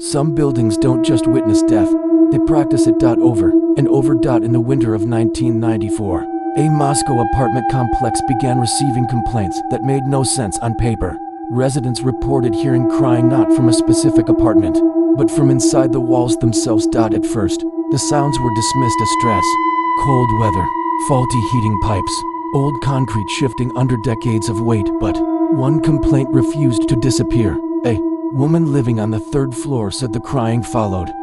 Some buildings don't just witness death, they practice it. Over and over. In the winter of 1994, a Moscow apartment complex began receiving complaints that made no sense on paper. Residents reported hearing crying not from a specific apartment, but from inside the walls themselves. At first, the sounds were dismissed as stress, cold weather, faulty heating pipes, old concrete shifting under decades of weight. But one complaint refused to disappear. A woman living on the third floor said the crying followed her.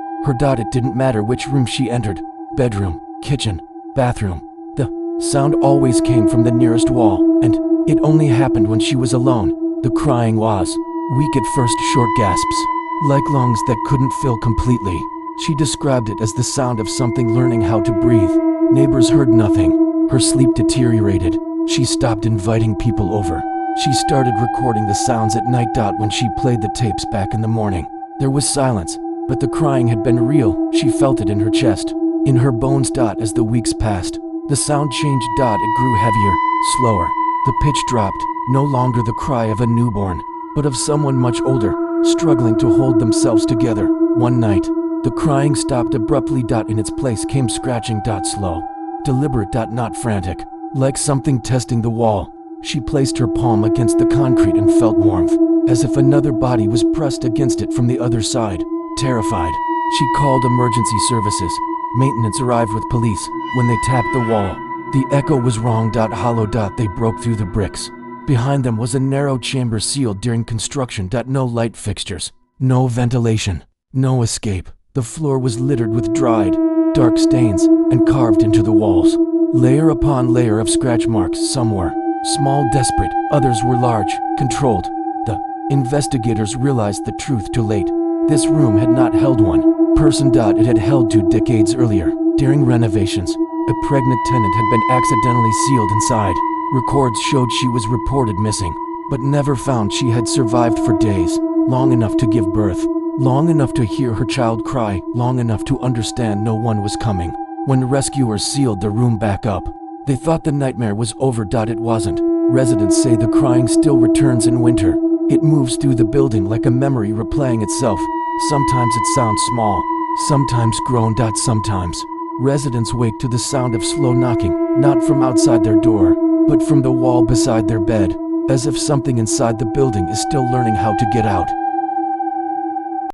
It didn't matter which room she entered, bedroom, kitchen, bathroom. The sound always came from the nearest wall, and it only happened when she was alone. The crying was weak at first, short gasps, like lungs that couldn't fill completely. She described it as the sound of something learning how to breathe. Neighbors heard nothing. Her sleep deteriorated. She stopped inviting people over. She started recording the sounds at night. When she played the tapes back in the morning, there was silence, but the crying had been real. She felt it in her chest, in her bones. As the weeks passed, the sound changed. It grew heavier, slower. The pitch dropped, no longer the cry of a newborn, but of someone much older, struggling to hold themselves together. One night, the crying stopped abruptly. In its place came scratching. Slow, deliberate. Not frantic, like something testing the wall. She placed her palm against the concrete and felt warmth, as if another body was pressed against it from the other side. Terrified, she called emergency services. Maintenance arrived with police. When they tapped the wall, the echo was wrong. Hollow. They broke through the bricks. Behind them was a narrow chamber sealed during construction. No light fixtures, no ventilation, no escape. The floor was littered with dried, dark stains, and carved into the walls, layer upon layer of scratch marks. Some were small, desperate, others were large, controlled. The investigators realized the truth too late. This room had not held one person. It had held 2 decades earlier. During renovations, a pregnant tenant had been accidentally sealed inside. Records showed she was reported missing, but never found. She had survived for days, long enough to give birth, long enough to hear her child cry, long enough to understand no one was coming. When rescuers sealed the room back up, they thought the nightmare was over. It wasn't. Residents say the crying still returns in winter. It moves through the building like a memory replaying itself. Sometimes it sounds small, sometimes grown. Sometimes residents wake to the sound of slow knocking, not from outside their door, but from the wall beside their bed, as if something inside the building is still learning how to get out.